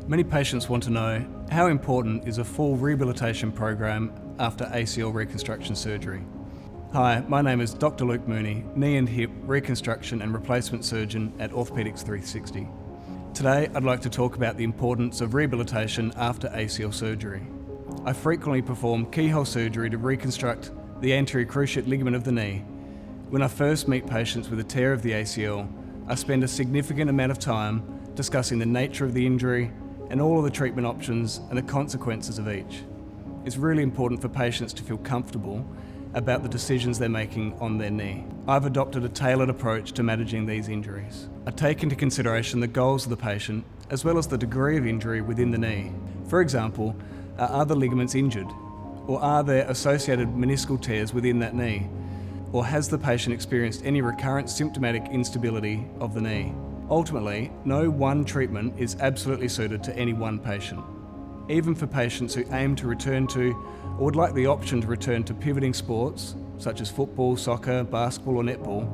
Many patients want to know how important is a full rehabilitation program after ACL reconstruction surgery. Hi, my name is Dr. Luke Mooney, knee and hip reconstruction and replacement surgeon at Orthopaedics 360. Today I'd like to talk about the importance of rehabilitation after ACL surgery. I frequently perform keyhole surgery to reconstruct the anterior cruciate ligament of the knee. When I first meet patients with a tear of the ACL, I spend a significant amount of time discussing the nature of the injury and all of the treatment options and the consequences of each. It's really important for patients to feel comfortable about the decisions they're making on their knee. I've adopted a tailored approach to managing these injuries. I take into consideration the goals of the patient as well as the degree of injury within the knee. For example, are the ligaments injured? Or are there associated meniscal tears within that knee? Or has the patient experienced any recurrent symptomatic instability of the knee? Ultimately, no one treatment is absolutely suited to any one patient. Even for patients who aim to return to or would like the option to return to pivoting sports such as football, soccer, basketball or netball,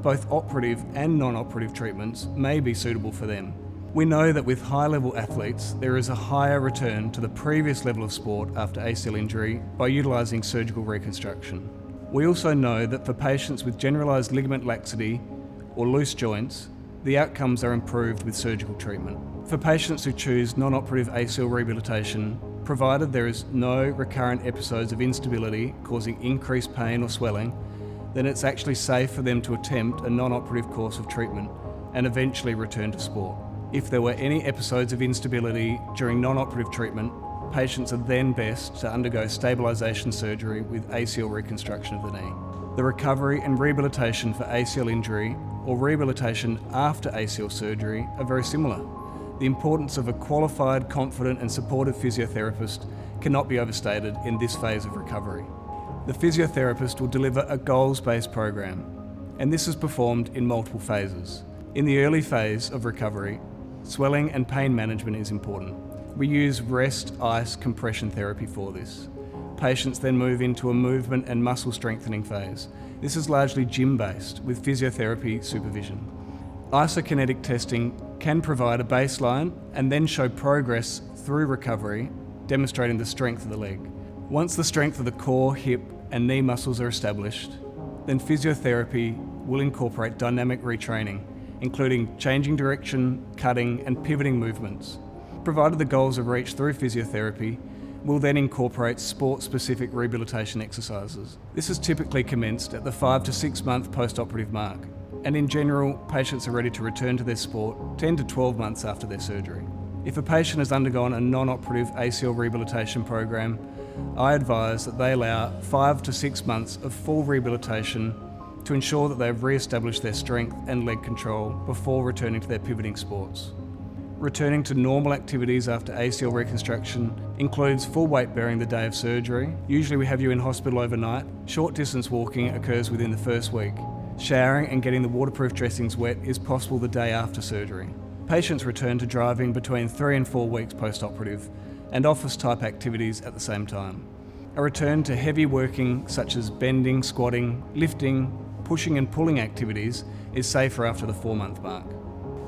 both operative and non-operative treatments may be suitable for them. We know that with high-level athletes, there is a higher return to the previous level of sport after ACL injury by utilising surgical reconstruction. We also know that for patients with generalised ligament laxity or loose joints, the outcomes are improved with surgical treatment. For patients who choose non-operative ACL rehabilitation, provided there is no recurrent episodes of instability causing increased pain or swelling, then it's actually safe for them to attempt a non-operative course of treatment and eventually return to sport. If there were any episodes of instability during non-operative treatment, patients are then best to undergo stabilisation surgery with ACL reconstruction of the knee. The recovery and rehabilitation for ACL injury or rehabilitation after ACL surgery are very similar. The importance of a qualified, confident and supportive physiotherapist cannot be overstated in this phase of recovery. The physiotherapist will deliver a goals-based program, and this is performed in multiple phases. In the early phase of recovery, swelling and pain management is important. We use rest, ice, compression therapy for this. Patients then move into a movement and muscle strengthening phase. This is largely gym-based with physiotherapy supervision. Isokinetic testing can provide a baseline and then show progress through recovery, demonstrating the strength of the leg. Once the strength of the core, hip and knee muscles are established, then physiotherapy will incorporate dynamic retraining, including changing direction, cutting and pivoting movements. Provided the goals are reached through physiotherapy, we'll then incorporate sport-specific rehabilitation exercises. This is typically commenced at the 5 to 6 month post-operative mark, and in general, patients are ready to return to their sport 10 to 12 months after their surgery. If a patient has undergone a non-operative ACL rehabilitation program, I advise that they allow 5 to 6 months of full rehabilitation to ensure that they have re-established their strength and leg control before returning to their pivoting sports. Returning to normal activities after ACL reconstruction includes full weight bearing the day of surgery. Usually we have you in hospital overnight. Short distance walking occurs within the first week. Showering and getting the waterproof dressings wet is possible the day after surgery. Patients return to driving between 3 and 4 weeks post-operative and office type activities at the same time. A return to heavy working such as bending, squatting, lifting, pushing and pulling activities is safer after the 4-month mark.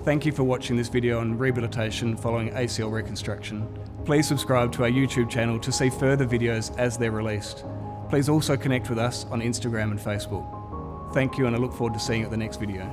Thank you for watching this video on rehabilitation following ACL reconstruction. Please subscribe to our YouTube channel to see further videos as they're released. Please also connect with us on Instagram and Facebook. Thank you, and I look forward to seeing you at the next video.